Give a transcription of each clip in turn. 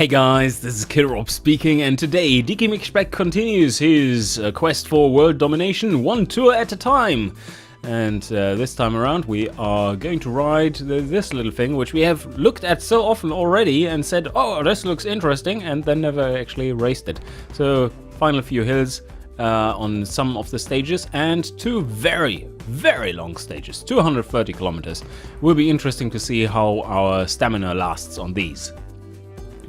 Hey guys, this is Kidrop speaking, and today Dicky continues his quest for world domination, one tour at a time. And this time around we are going to ride this little thing, which we have looked at so often already and said, oh, this looks interesting, and then never actually raced it. So, final few hills on some of the stages, and two very long stages, 230 kilometers. Will be interesting to see how our stamina lasts on these.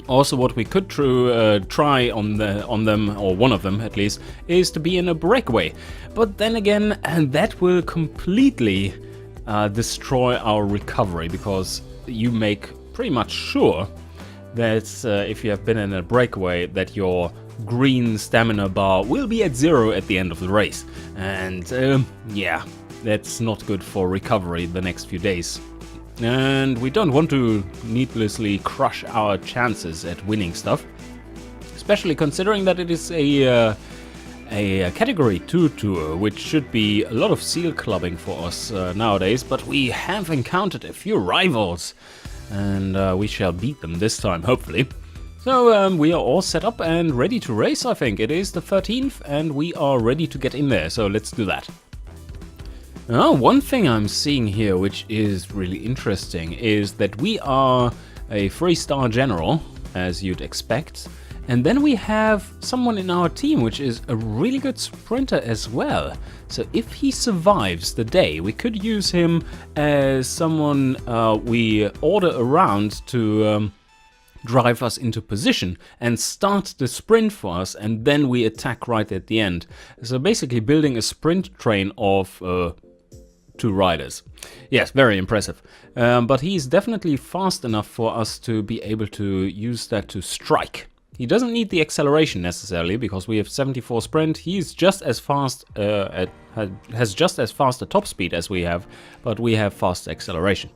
Also, what we could try on them, or one of them at least, is to be in a breakaway. But then again, that will completely destroy our recovery, because you make pretty much sure that if you have been in a breakaway, that your green stamina bar will be at 0 at the end of the race. And yeah, that's not good for recovery the next few days. And we don't want to needlessly crush our chances at winning stuff, especially considering that it is a category 2 tour, which should be a lot of seal clubbing for us nowadays, but we have encountered a few rivals, and we shall beat them this time, hopefully. So we are all set up and ready to race, I think. It is the 13th, and we are ready to get in there, so let's do that. One thing I'm seeing here, which is really interesting, is that we are a 3-star general, as you'd expect, and then we have someone in our team which is a really good sprinter as well. So if he survives the day, we could use him as someone we order around to drive us into position and start the sprint for us, and then we attack right at the end. So basically building a sprint train of 2 riders. Yes, very impressive. But he's definitely fast enough for us to be able to use that to strike. He doesn't need the acceleration necessarily, because we have 74 sprint. He's just as fast, has just as fast a top speed as we have, but we have fast acceleration.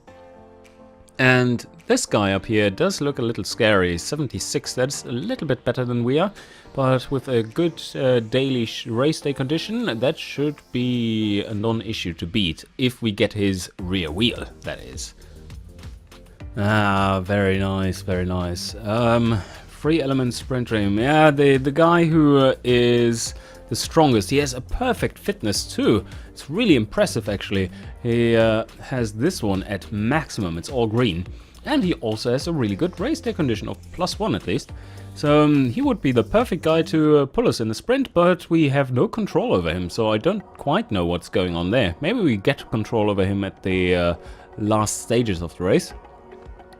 And this guy up here does look a little scary. 76, that's a little bit better than we are, but with a good daily race day condition, that should be a non-issue to beat, if we get his rear wheel, that is. Ah, very nice, very nice. 3-element sprint rim. Yeah, the guy who is the strongest, he has a perfect fitness too. It's really impressive actually. He has this one at maximum, it's all green. And he also has a really good race day condition of +1 at least. So he would be the perfect guy to pull us in the sprint, but we have no control over him, so I don't quite know what's going on there. Maybe we get control over him at the last stages of the race.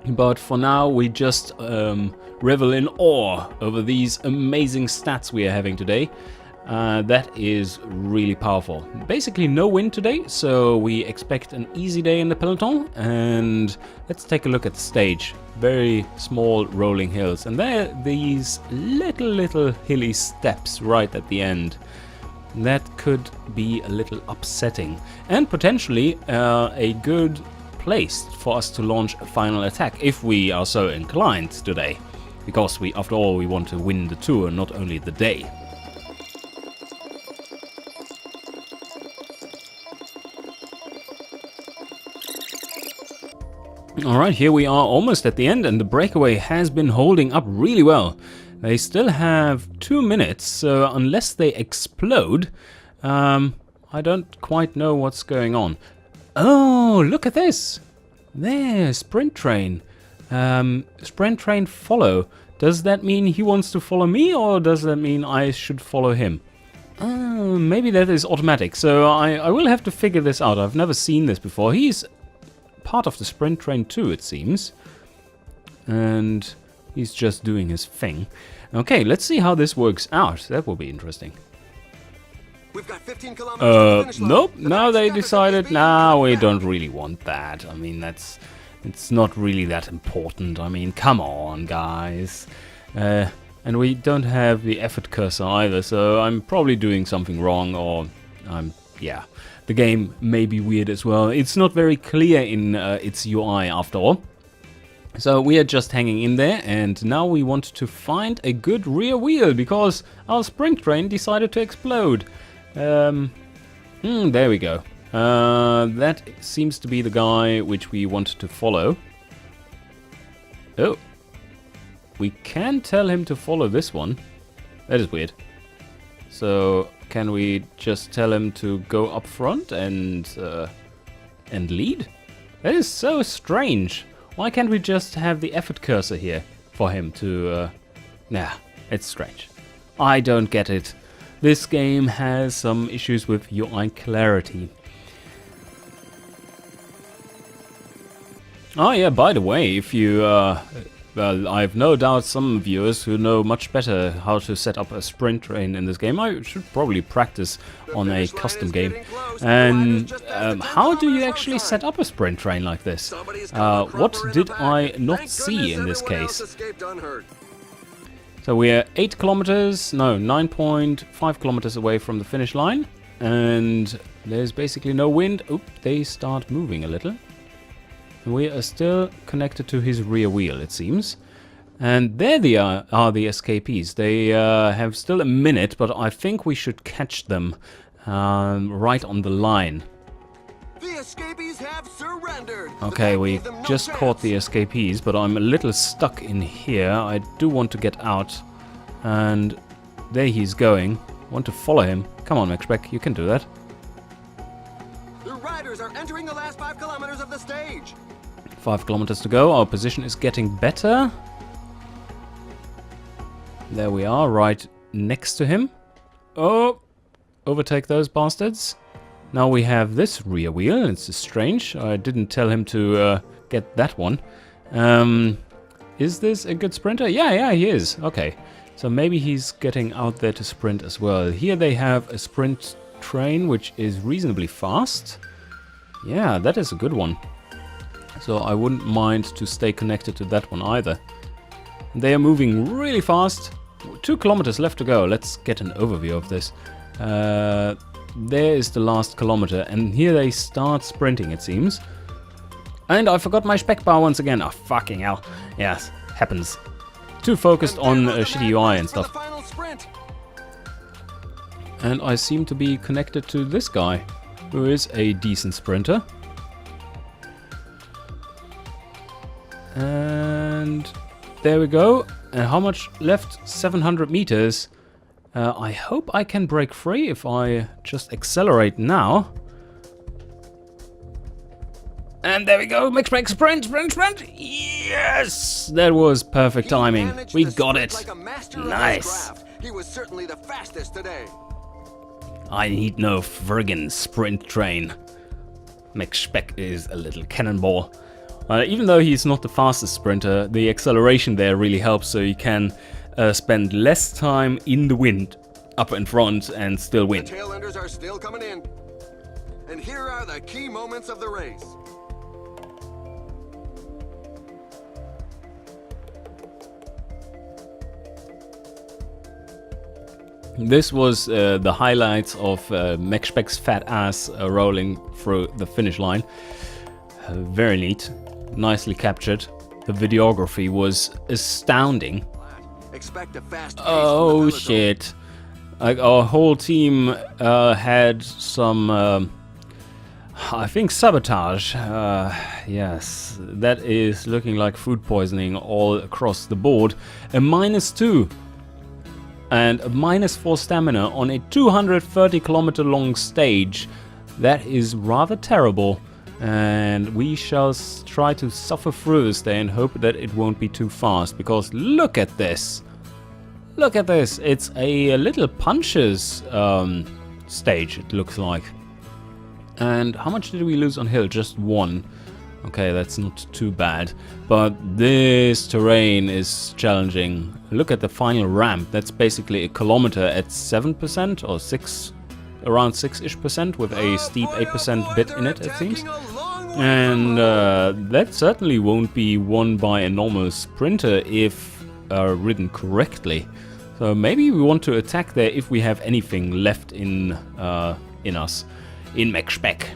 But for now we just revel in awe over these amazing stats we are having today. That is really powerful. Basically no wind today, so we expect an easy day in the peloton. And let's take a look at the stage. Very small rolling hills, and there are these little hilly steps right at the end. That could be a little upsetting, and potentially a good place for us to launch a final attack if we are so inclined today, because after all, we want to win the tour, not only the day. Alright, here we are almost at the end, and the breakaway has been holding up really well. They still have 2 minutes, so unless they explode, I don't quite know what's going on. Oh, look at this! There, sprint train. Sprint train follow. Does that mean he wants to follow me, or does that mean I should follow him? Maybe that is automatic, so I will have to figure this out. I've never seen this before. He's part of the sprint train too, it seems, and he's just doing his thing. Okay, let's see how this works out. That will be interesting. We've got 15 kilometers to the finish line. Nope, now they decided, nah, we don't really want that. I mean, it's not really that important. I mean, come on, guys. And we don't have the effort cursor either, so I'm probably doing something wrong, or yeah. The game may be weird as well. It's not very clear in its UI after all. So we are just hanging in there, and now we want to find a good rear wheel, because our sprint train decided to explode. There we go. That seems to be the guy which we want to follow. Oh. we can tell him to follow this one. That is weird. So can we just tell him to go up front and lead? That is so strange. Why can't we just have the effort cursor here for him to... Nah, it's strange. I don't get it. This game has some issues with UI clarity. Oh yeah, by the way, if you... well, I have no doubt some viewers who know much better how to set up a sprint train in this game. I should probably practice on a custom game. And how do you actually set up a sprint train like this? What did I not see in this case? So we're 8 kilometers, no, 9.5 kilometers away from the finish line. And there's basically no wind. Oop, they start moving a little. We are still connected to his rear wheel, it seems. And there they are the escapees. They have still a minute, but I think we should catch them right on the line. The escapees have surrendered. Okay, we just caught the escapees, but I'm a little stuck in here. I do want to get out. And there he's going. I want to follow him. Come on, Mexbeck, you can do that. The riders are entering the last 5 kilometers of the stage. 5 kilometers to go. Our position is getting better. There we are, right next to him. Oh, overtake those bastards. Now we have this rear wheel. It's strange. I didn't tell him to get that one. Is this a good sprinter? Yeah, he is. Okay. So maybe he's getting out there to sprint as well. Here they have a sprint train, which is reasonably fast. Yeah, that is a good one. So I wouldn't mind to stay connected to that one either. They are moving really fast. 2 kilometers left to go. Let's get an overview of this. There is the last kilometer, and here they start sprinting, it seems. And I forgot my spec bar once again. Oh, fucking hell. Yes, happens. Too focused on shitty UI and stuff. And I seem to be connected to this guy, who is a decent sprinter. And there we go. And how much left? 700 meters. I hope I can break free if I just accelerate now. And there we go. Max break, sprint. Yes! That was perfect timing. We got it. Nice. He was certainly the fastest today. I need no friggin' sprint train. Max Speck is a little cannonball. Even though he's not the fastest sprinter, the acceleration there really helps, so you can spend less time in the wind up in front and still win. The tail enders are still coming in. And here are the key moments of the race. This was the highlights of Max Speck's fat ass rolling through the finish line. Very neat. Nicely captured. The videography was astounding. Expect a fast pace Oh shit. Like our whole team had some I think sabotage. Yes, that is looking like food poisoning all across the board. A -2 and a -4 stamina on a 230 kilometer long stage. That is rather terrible. And we shall try to suffer through this day and hope that it won't be too fast, because look at this. Look at this. It's a little punches stage, it looks like. And how much did we lose on hill? Just 1. Okay, that's not too bad. But this terrain is challenging. Look at the final ramp. That's basically a kilometer at 7% or 6, around 6-ish% with a steep 8% bit in it, it seems. And that certainly won't be won by a normal sprinter if ridden correctly. So maybe we want to attack there if we have anything left in us. In Max Speck.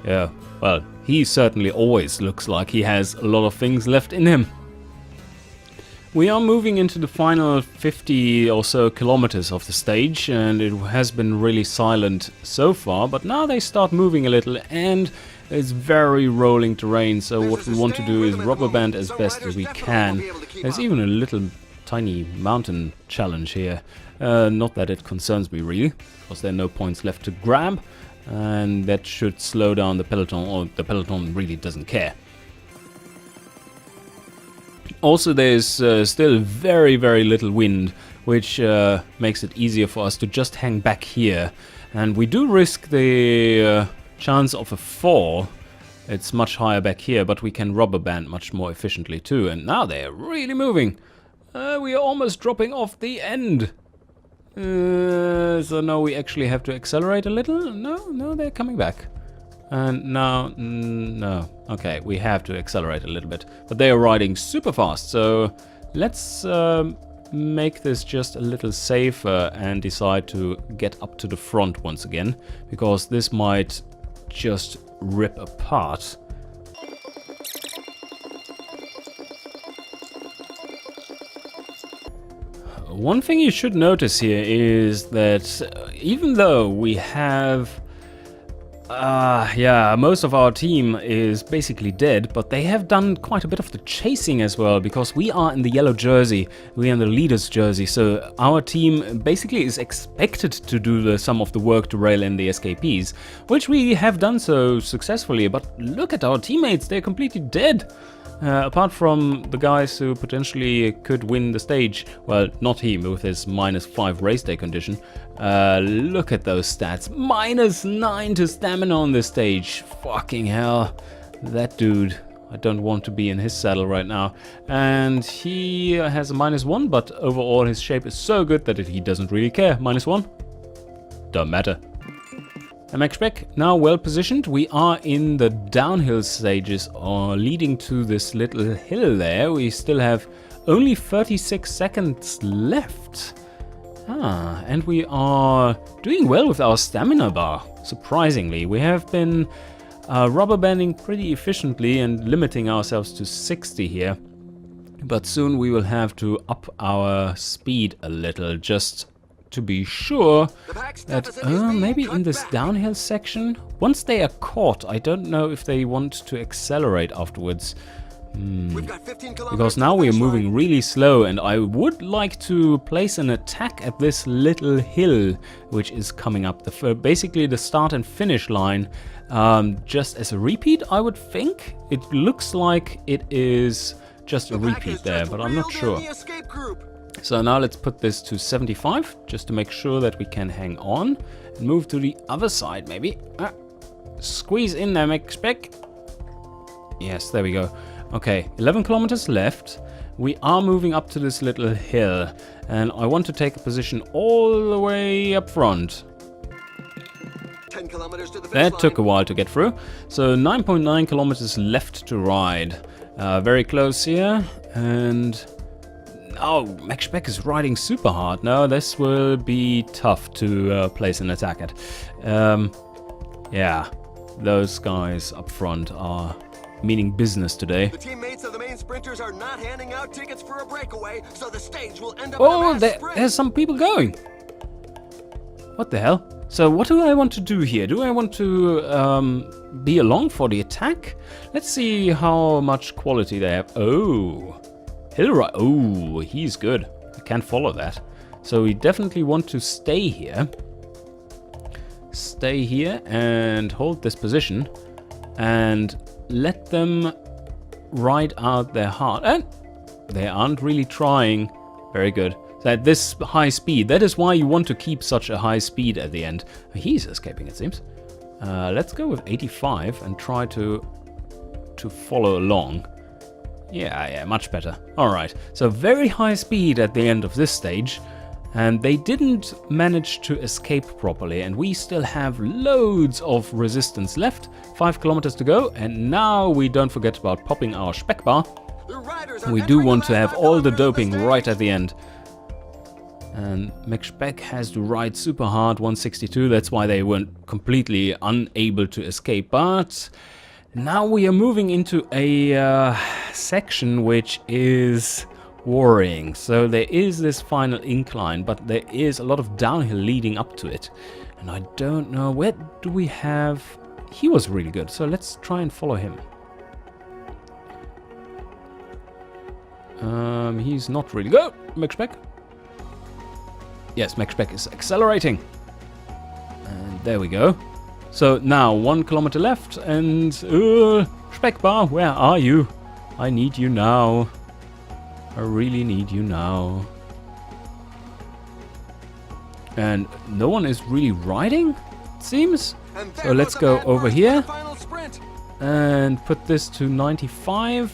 Yeah, well, he certainly always looks like he has a lot of things left in him. We are moving into the final 50 or so kilometers of the stage, and it has been really silent so far, but now they start moving a little, and It's very rolling terrain, so what we want to do is rubber band as best as we can. There's even a little tiny mountain challenge here. Not that it concerns me really, because there are no points left to grab, and that should slow down the peloton, or the peloton really doesn't care. Also, there's still very, very little wind, which makes it easier for us to just hang back here. And we do risk the chance of a fall. It's much higher back here, but we can rubber band much more efficiently too. And now they're really moving. We are almost dropping off the end. So now we actually have to accelerate a little. No, they're coming back. And now, no. Okay, we have to accelerate a little bit. But they are riding super fast, so let's make this just a little safer and decide to get up to the front once again, because this might just rip apart. One thing you should notice here is that even though we have most of our team is basically dead, but they have done quite a bit of the chasing as well, because we are in the yellow jersey, we are in the leader's jersey, so our team basically is expected to do some of the work to rail in the escapees, which we have done so successfully. But look at our teammates, they're completely dead. Apart from the guys who potentially could win the stage. Well, not him with his -5 race day condition. Look at those stats. -9 to stamina on this stage. Fucking hell. That dude. I don't want to be in his saddle right now. And he has a -1, but overall his shape is so good that he doesn't really care. -1? Don't matter. Max Beck now well positioned. We are in the downhill stages, leading to this little hill there. We still have only 36 seconds left. And we are doing well with our stamina bar, surprisingly. We have been rubber banding pretty efficiently and limiting ourselves to 60 here. But soon we will have to up our speed a little, just to be sure that maybe in this downhill section, once they are caught, I don't know if they want to accelerate afterwards. Because now we are moving really slow, and I would like to place an attack at this little hill which is coming up, basically the start and finish line, just as a repeat, I would think. It looks like it is just a repeat there, but I'm not sure. So now let's put this to 75, just to make sure that we can hang on. And move to the other side, maybe. Squeeze in there, Max Beck. Yes, there we go. Okay, 11 kilometers left. We are moving up to this little hill. And I want to take a position all the way up front. 10 kilometers to the finish That line. took a while to get through. So 9.9 kilometers left to ride. Very close here. And oh, Max Beck is riding super hard. No, this will be tough to place an attack at. Yeah, those guys up front are meaning business today. The teammates of the main sprinters are not handing out tickets for a breakaway, so the stage will end up Oh, in a mass sprint. there's some people going. What the hell? So what do I want to do here? Do I want to be along for the attack? Let's see how much quality they have. Oh, Hillride. Oh, he's good. I can't follow that. So we definitely want to stay here. Stay here and hold this position. And let them ride out their heart. And they aren't really trying. Very good. So at this high speed, that is why you want to keep such a high speed at the end. He's escaping, it seems. Let's go with 85 and try to follow along. Yeah, much better. Alright, so very high speed at the end of this stage. And they didn't manage to escape properly. And we still have loads of resistance left. 5 kilometers to go. And now we don't forget about popping our Speck bar. We do want to have all the doping right at the end. And Max Beck has to ride super hard, 162. That's why they weren't completely unable to escape. But now we are moving into a section which is worrying. So there is this final incline, but there is a lot of downhill leading up to it. And I don't know, where do we have he was really good. So let's try and follow him. He's not really good. Mexpec. Yes, Mexpec is accelerating. And there we go. So now 1 kilometer left and Speckbar, where are you? I need you now. I really need you now. And no one is really riding, it seems. So let's go over here and put this to 95.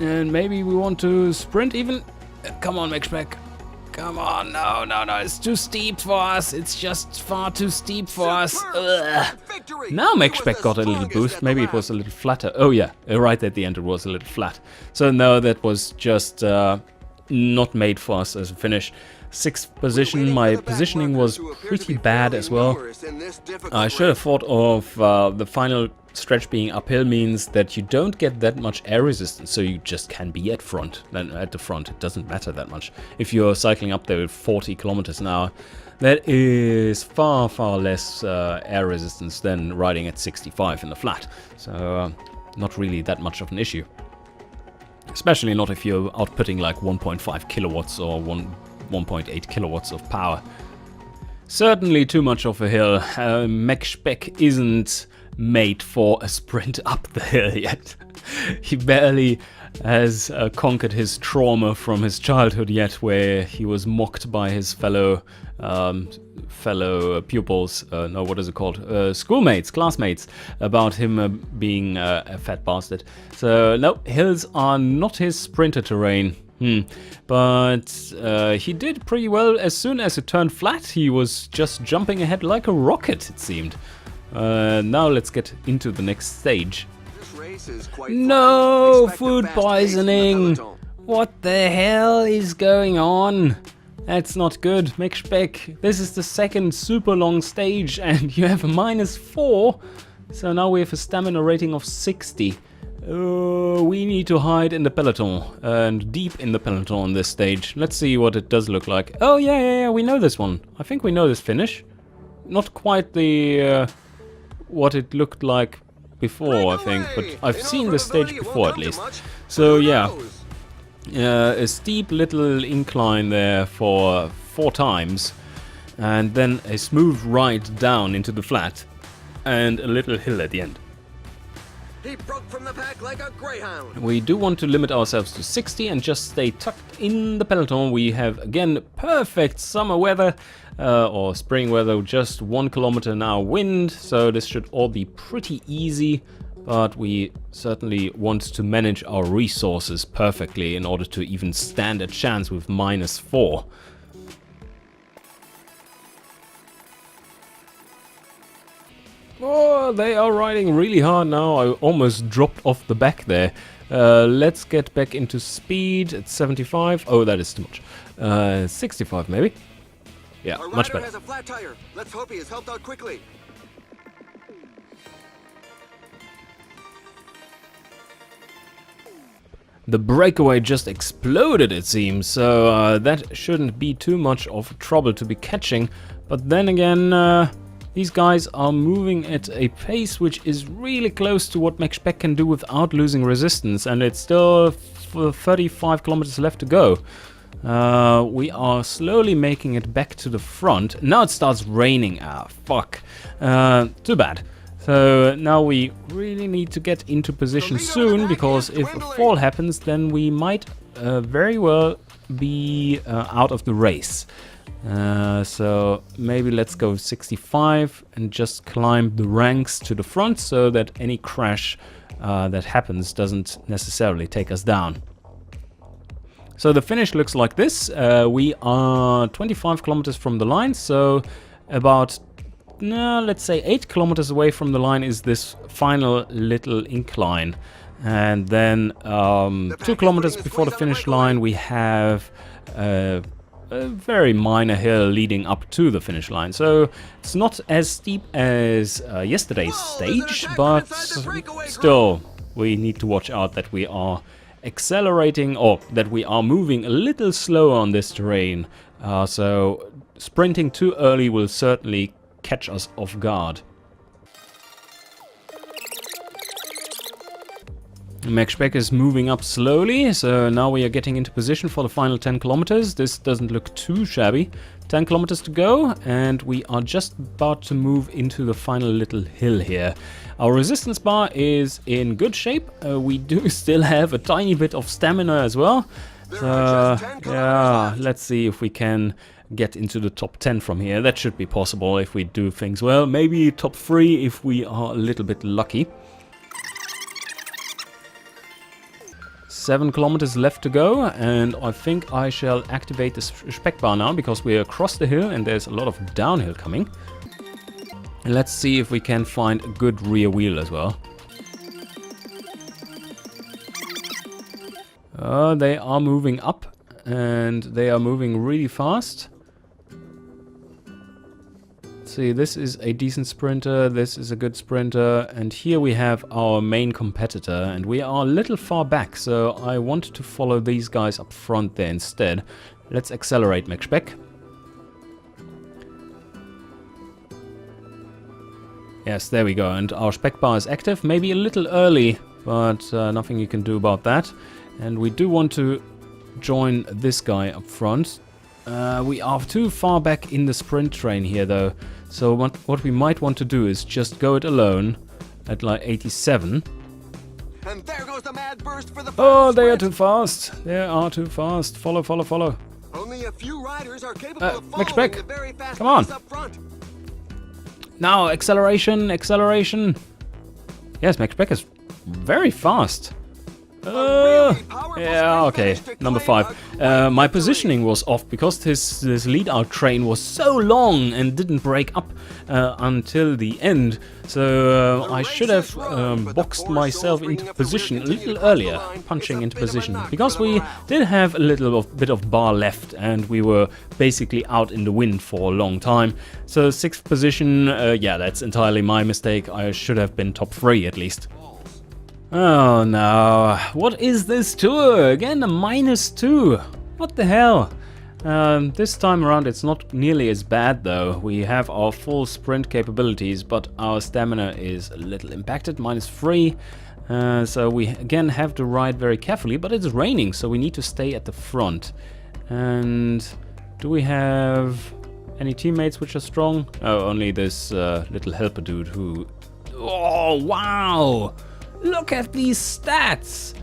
And maybe we want to sprint even. Come on, Mexpec. Come on, no, it's too steep for us. It's just far too steep for us. Ugh. Now Mexpec got a little boost. Maybe it was a little flatter. Oh yeah, right at the end it was a little flat. So no, that was just not made for us as a finish. 6th position, my positioning was pretty bad as well. I should have thought of the final stretch being uphill means that you don't get that much air resistance, so you just can be at the front. It doesn't matter that much. If you're cycling up there with 40 kilometers an hour, that is far less air resistance than riding at 65 in the flat. So not really that much of an issue. Especially not if you're outputting like 1.5 kilowatts or 1.8 kilowatts of power. Certainly too much of a hill. Mexpec isn't made for a sprint up the hill yet. He barely has conquered his trauma from his childhood yet, where he was mocked by his fellow pupils, no, what is it called? Schoolmates, classmates, about him being a fat bastard. So no, hills are not his sprinter terrain. But he did pretty well. As soon as it turned flat, he was just jumping ahead like a rocket, it seemed. Now let's get into the next stage. This race is quite No, fun. food Expect a fast pace in the poisoning. peloton. What the hell is going on? That's not good. Mexpec, this is the 2nd super long stage and you have a -4. So now we have a stamina rating of 60. We need to hide in the peloton and deep in the peloton on this stage. Let's see what it does look like. Oh yeah, we know this one. I think we know this finish. Not quite the what it looked like before, I think, but I've seen this stage before at least. So yeah, a steep little incline there for 4 times, and then a smooth ride down into the flat, and a little hill at the end. He broke from the pack like a greyhound. We do want to limit ourselves to 60 and just stay tucked in the peloton. We have again perfect summer weather or spring weather, just 1 kilometer an hour wind, so this should all be pretty easy, but we certainly want to manage our resources perfectly in order to even stand a chance with -4. Oh, they are riding really hard now. I almost dropped off the back there. Let's get back into speed at 75. Oh, that is too much. 65 maybe. Yeah, Our much rider better. has a flat tire. Let's hope he is helped out quickly. The breakaway just exploded, it seems, so that shouldn't be too much of trouble to be catching. But then again, these guys are moving at a pace which is really close to what Mexpec can do without losing resistance, and it's still 35 kilometers left to go. We are slowly making it back to the front. Now it starts raining. Ah, fuck. Too bad. So now we really need to get into position soon, because if a fall happens, then we might very well be out of the race. So maybe let's go 65 and just climb the ranks to the front so that any crash that happens doesn't necessarily take us down. So the finish looks like this. We are 25 kilometers from the line, so about, let's say 8 kilometers away from the line is this final little incline. And then 2 kilometers before the finish line we have a very minor hill leading up to the finish line. So it's not as steep as yesterday's stage, but still we need to watch out that we are accelerating, or that we are moving a little slower on this terrain. So sprinting too early will certainly catch us off guard. Max Speck is moving up slowly, so now we are getting into position for the final 10 kilometers. This doesn't look too shabby. 10 kilometers to go, and we are just about to move into the final little hill here. Our resistance bar is in good shape. We do still have a tiny bit of stamina as well. So, yeah, let's see if we can get into the top 10 from here. That should be possible if we do things well. Maybe top 3 if we are a little bit lucky. 7 kilometers left to go, and I think I shall activate the spec bar now because we're across the hill and there's a lot of downhill coming. And let's see if we can find a good rear wheel as well. They are moving up and they are moving really fast. See, this is a decent sprinter, this is a good sprinter, and here we have our main competitor, and we are a little far back, so I want to follow these guys up front there instead. Let's accelerate, Max Speck. Yes, there we go, and our spec bar is active, maybe a little early, but nothing you can do about that. And we do want to join this guy up front. We are too far back in the sprint train here though. So what we might want to do is just go it alone at like 87. And there goes the mad burst for the Oh, they are too fast. They are too fast. Follow, follow, follow. Only a few riders are capable of Max following Speck, the very fast come on. pace up front. Now, acceleration, acceleration. Yes, Max Speck is very fast. Yeah, okay, number 5. My positioning was off because this lead-out train was so long and didn't break up until the end. So I should have boxed myself into position a little earlier, punching into position. Because we did have a little bit of bar left and we were basically out in the wind for a long time. So 6th position, yeah, that's entirely my mistake. I should have been top 3 at least. Oh no, what is this tour? Again, a -2. What the hell? This time around it's not nearly as bad though. We have our full sprint capabilities, but our stamina is a little impacted, -3. So we again have to ride very carefully, but it's raining, so we need to stay at the front. And do we have any teammates which are strong? Oh, only this little helper dude who... Oh, wow! Look at these stats!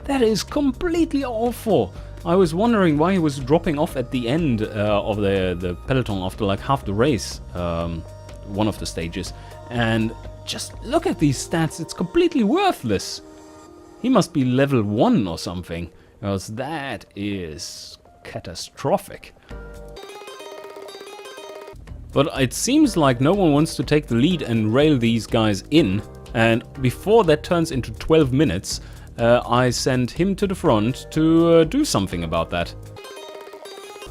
That is completely awful. I was wondering why he was dropping off at the end of the peloton after like half the race, one of the stages. And just look at these stats, it's completely worthless. He must be level 1 or something, because that is catastrophic. But it seems like no one wants to take the lead and rail these guys in. And before that turns into 12 minutes, I send him to the front to do something about that.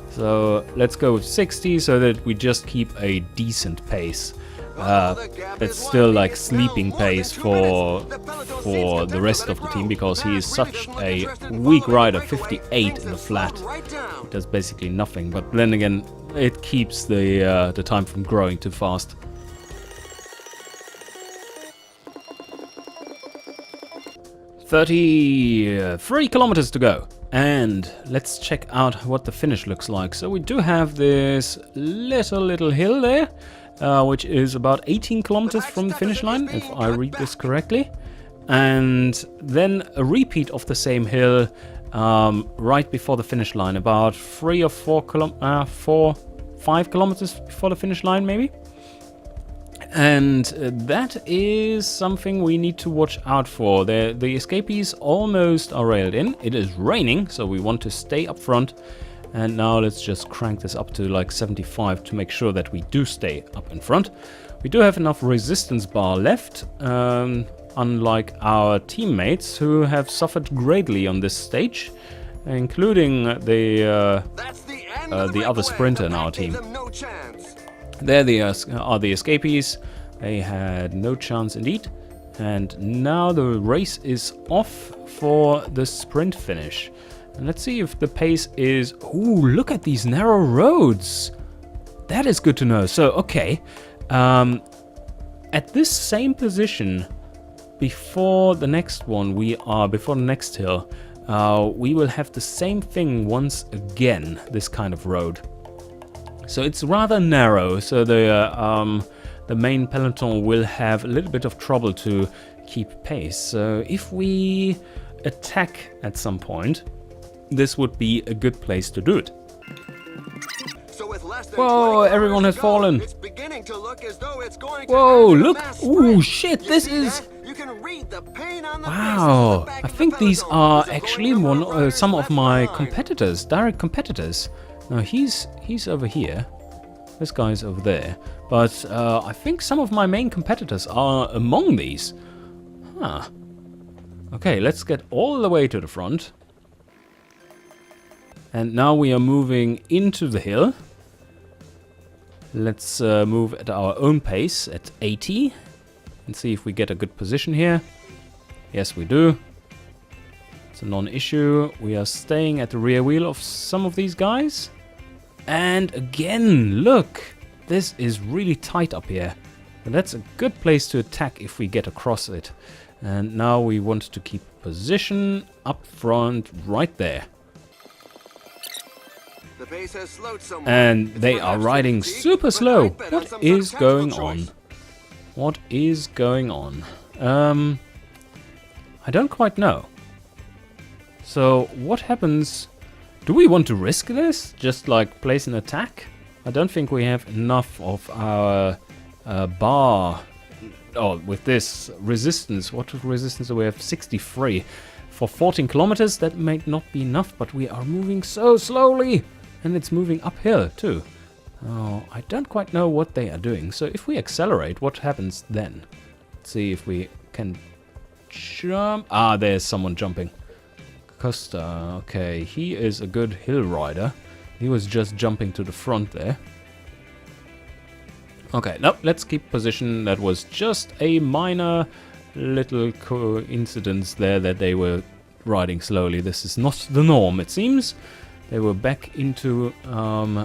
So let's go with 60 so that we just keep a decent pace. That's still like sleeping pace for the rest of the team because he is such a weak rider, 58 in the flat. He does basically nothing, but then again, it keeps the time from growing too fast. 33 kilometers to go, and let's check out what the finish looks like. So we do have this little hill there, which is about 18 kilometers from the finish line, if I read this correctly, and then a repeat of the same hill right before the finish line, about 3 or 5 kilometers before the finish line maybe. And that is something we need to watch out for. The escapees almost are railed in. It is raining, so we want to stay up front. And now let's just crank this up to like 75 to make sure that we do stay up in front. We do have enough resistance bar left, unlike our teammates who have suffered greatly on this stage, including the other sprinter in our team. There they are the escapees. They had no chance indeed. And now the race is off for the sprint finish. And let's see if the pace is... Ooh, look at these narrow roads. That is good to know. So, okay. At this same position, before the next one, before the next hill, we will have the same thing once again, this kind of road. So it's rather narrow, so the main peloton will have a little bit of trouble to keep pace. So if we attack at some point, this would be a good place to do it. So with less than Whoa, 20 everyone kilometers has to go, fallen. It's beginning to look as though it's going to Whoa, enter a look. mass Ooh, sprint. shit, You this see is... that? You can read the pain on the Wow, faces at the back I of the think these peloton. are There's a actually growing number of riders some of left my behind. competitors, direct competitors. Now he's over here. This guy's over there. But I think some of my main competitors are among these. Huh. Okay, let's get all the way to the front. And now we are moving into the hill. Let's move at our own pace at 80. And see if we get a good position here. Yes, we do. It's a non-issue. We are staying at the rear wheel of some of these guys. And again, look. This is really tight up here. But that's a good place to attack if we get across it. And now we want to keep position up front right there. The pace has slowed somewhat. And It's they are perhaps riding fatigue, super but slow. I'd bet on What some is sort of going tactical on? choice. What is going on? I don't quite know. So what happens? Do we want to risk this? Just like place an attack? I don't think we have enough of our bar. Oh, with this resistance. What resistance do we have? 63. For 14 kilometers, that may not be enough, but we are moving so slowly. And it's moving uphill too. Oh, I don't quite know what they are doing. So if we accelerate, what happens then? Let's see if we can jump. Ah, there's someone jumping. Costa, okay, he is a good hill rider. He was just jumping to the front there. Okay, nope, let's keep position. That was just a minor little coincidence there that they were riding slowly. This is not the norm, it seems. They were back into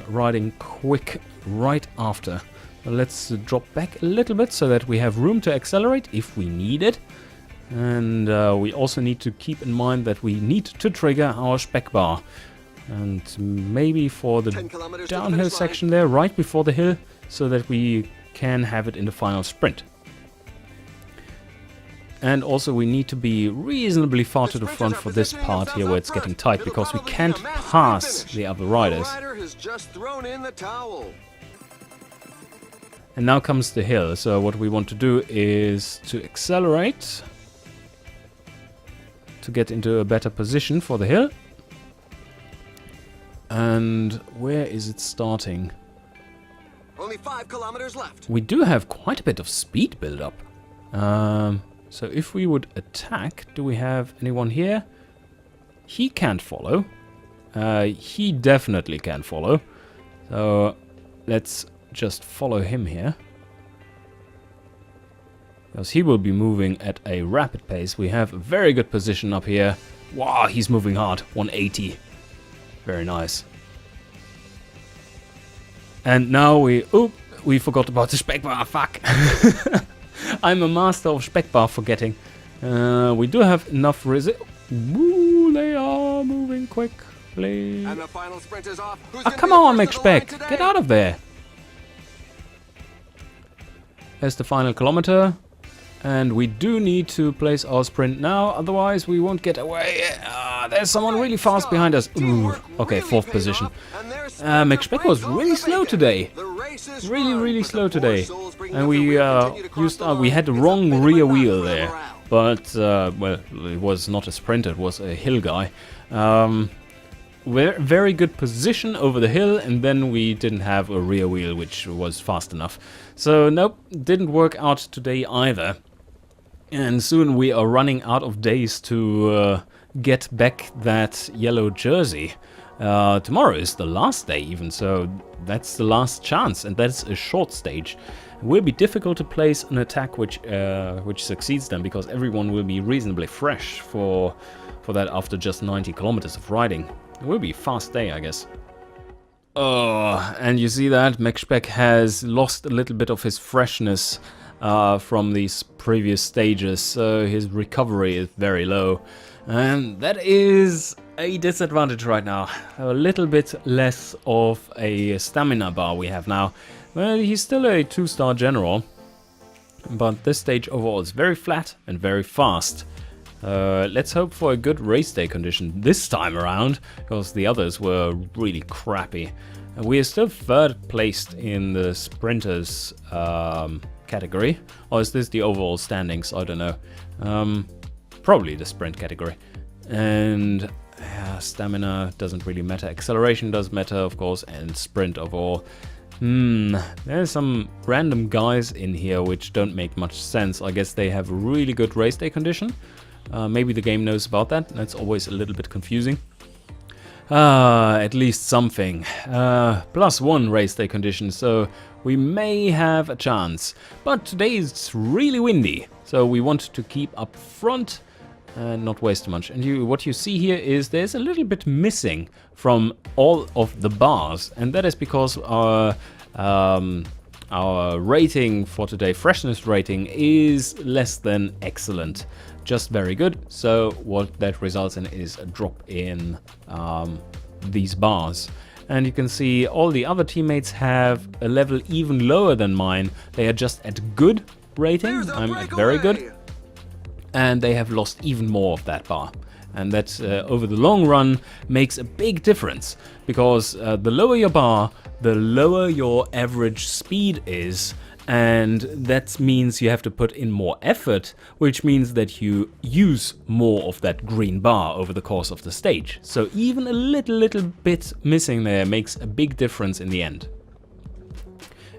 riding quick right after. Let's drop back a little bit so that we have room to accelerate if we need it. And we also need to keep in mind that we need to trigger our spec bar. And maybe for the 10 kilometers to the downhill finish line. section there, right before the hill, so that we can have it in the final sprint. And also we need to be reasonably far to the front for this part here where it's getting tight, because we can't pass the other riders. The rider has just thrown in the towel. And now comes the hill, so what we want to do is to accelerate to get into a better position for the hill. And where is it starting? Only 5 kilometers left. We do have quite a bit of speed build up. So if we would attack, do we have anyone here? He can't follow. He definitely can follow. So let's just follow him here. Because he will be moving at a rapid pace. We have a very good position up here. Wow, he's moving hard. 180. Very nice. And now we forgot about the spec bar. Fuck. I'm a master of spec bar forgetting. We do have enough resist. Woo, they are moving quickly. And the final sprint is off. Who's Ah, gonna come be the on, first to the line McSpec. today? Get out of there. There's the final kilometer. And we do need to place our sprint now, otherwise we won't get away. There's someone really fast behind us. Ooh, okay, fourth position. McSpec was really slow today. Really slow today. And we we had the wrong rear wheel there. But, well, it was not a sprinter, it was a hill guy. Very good position over the hill, and then we didn't have a rear wheel which was fast enough. So, nope, didn't work out today either. And soon we are running out of days to get back that yellow jersey. Tomorrow is the last day even, so that's the last chance, and that's a short stage. It will be difficult to place an attack which succeeds them, because everyone will be reasonably fresh for that after just 90 kilometers of riding. It will be a fast day, I guess. Oh, and you see that McSpec has lost a little bit of his freshness from these previous stages, so his recovery is very low. And that is a disadvantage right now. A little bit less of a stamina bar we have now. Well, he's still a 2-star general, but this stage overall is very flat and very fast. Let's hope for a good race day condition this time around, because the others were really crappy. We are still third placed in the sprinters category. Or is this the overall standings? I don't know. Probably the sprint category. And stamina doesn't really matter. Acceleration does matter, of course, and sprint overall. There's some random guys in here which don't make much sense. I guess they have a really good race day condition. Maybe the game knows about that. That's always a little bit confusing. At least something. +1 race day condition, so we may have a chance. But today it's really windy, so we want to keep up front and not waste too much. And what you see here is there's a little bit missing from all of the bars, and that is because our rating for today, freshness rating, is less than excellent, just very good. So what that results in is a drop in these bars. And you can see all the other teammates have a level even lower than mine. They are just at good rating, I'm at very good. And they have lost even more of that bar. And that over the long run makes a big difference, because the lower your bar, the lower your average speed is, and that means you have to put in more effort, which means that you use more of that green bar over the course of the stage. So even a little bit missing there makes a big difference in the end.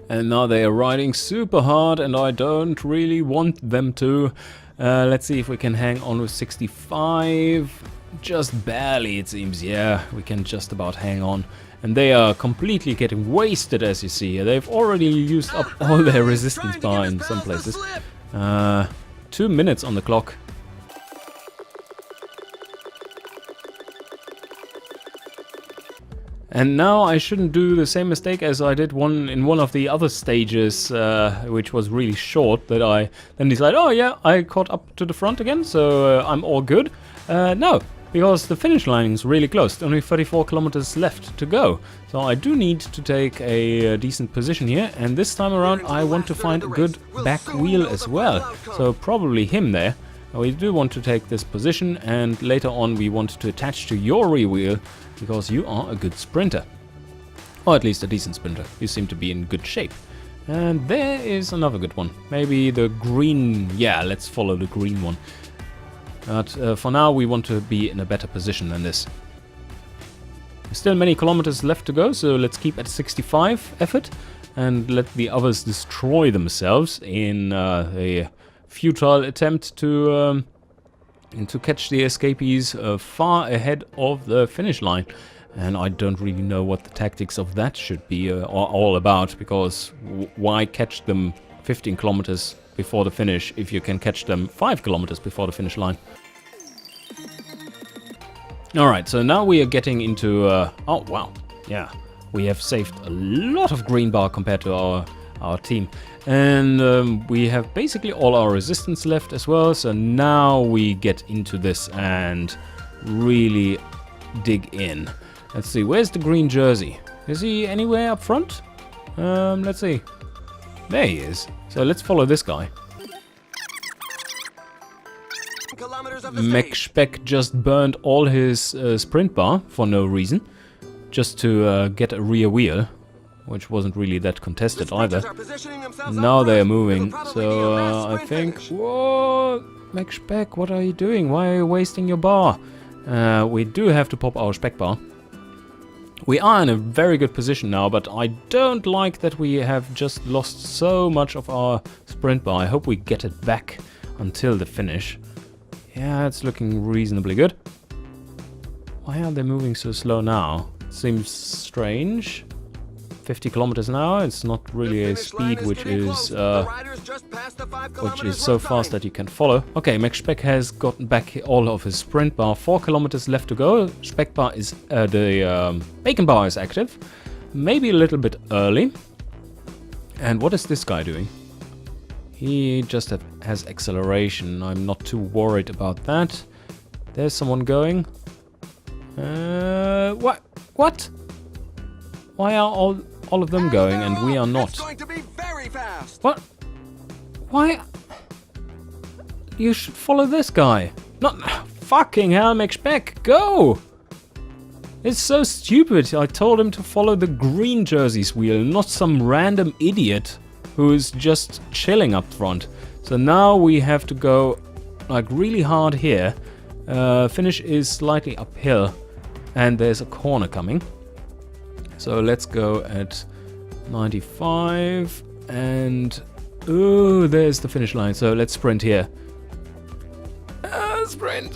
And now they are riding super hard, and I don't really want them to. Let's see if we can hang on with 65. Just barely, it seems. Yeah, we can just about hang on. And they are completely getting wasted, as you see. They've already used up all their resistance bar in some places. 2 minutes on the clock. And now I shouldn't do the same mistake as I did in one of the other stages, which was really short, that I then decided, oh yeah, I caught up to the front again, so I'm all good. No, because the finish line is really close, only 34 kilometers left to go. So I do need to take a decent position here, and this time around I want to find a good back wheel as well. So probably him there. We do want to take this position, and later on we want to attach to your rear wheel, because you are a good sprinter. Or at least a decent sprinter. You seem to be in good shape. And there is another good one. Maybe the green... Yeah, let's follow the green one. But for now we want to be in a better position than this. Still many kilometers left to go, so let's keep at 65 effort and let the others destroy themselves in a futile attempt to catch the escapees far ahead of the finish line. And I don't really know what the tactics of that should be all about, because why catch them 15 kilometers before the finish if you can catch them 5 kilometers before the finish line? Alright, so now we are getting into... oh, wow. Yeah, we have saved a lot of green bar compared to our team. And we have basically all our resistance left as well, so now we get into this and really dig in. Let's see, where's the green jersey? Is he anywhere up front? Let's see. There he is. So let's follow this guy. Speck just burned all his sprint bar for no reason, just to get a rear wheel, which wasn't really that contested either. Now they are moving, so I think... Whoa! Speck, what are you doing? Why are you wasting your bar? We do have to pop our spec bar. We are in a very good position now, but I don't like that we have just lost so much of our sprint bar. I hope we get it back until the finish. Yeah, it's looking reasonably good. Why are they moving so slow now? Seems strange. 50 kilometers an hour, it's not really a speed which is so fast that you can follow. Okay, Speck has gotten back all of his sprint bar. 4 kilometers left to go. Spec bar is the bacon bar is active. Maybe a little bit early. And what is this guy doing? He just has acceleration. I'm not too worried about that. There's someone going. What? What? Why are all of them going and we are not? It's going to be very fast. What? Why? You should follow this guy. Not fucking hell, McSpeck, go! It's so stupid. I told him to follow the green jerseys wheel, not some random idiot who's just chilling up front. So now we have to go like really hard here. Finish is slightly uphill and there's a corner coming. So let's go at 95 and oh, there's the finish line. So let's sprint here. Sprint.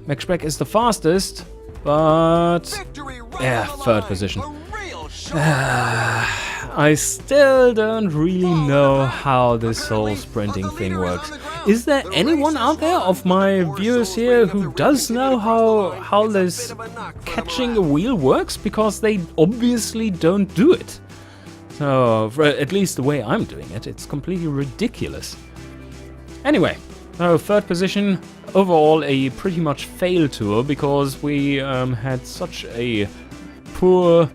McSpeck is the fastest, but yeah, third position. I still don't really know how this whole sprinting thing works. Is there anyone out there of my viewers here who does know how this catching a wheel works? Because they obviously don't do it. So, at least the way I'm doing it, it's completely ridiculous. Anyway, third position. Overall, a pretty much fail tour because we had such a poor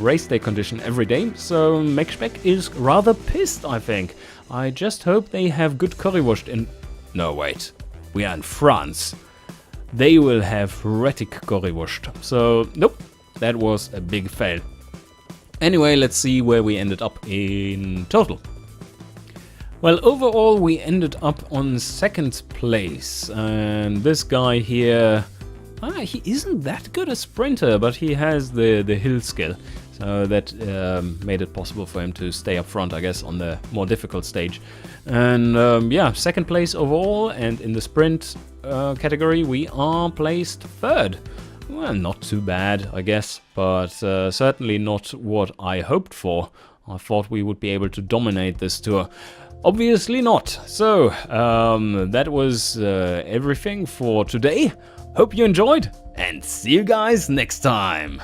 race day condition every day. So McSpeck is rather pissed, I think. I just hope they have good currywurst in... No, wait. We are in France. They will have Rettig currywurst. So, nope. That was a big fail. Anyway, let's see where we ended up in total. Well, overall we ended up on second place, and this guy here, he isn't that good a sprinter, but he has the hill skill, so that made it possible for him to stay up front, I guess, on the more difficult stage. And yeah, second place overall, and in the sprint category we are placed third. Well, not too bad, I guess, but certainly not what I hoped for. I thought we would be able to dominate this tour. Obviously not. So, that was everything for today. Hope you enjoyed, and see you guys next time.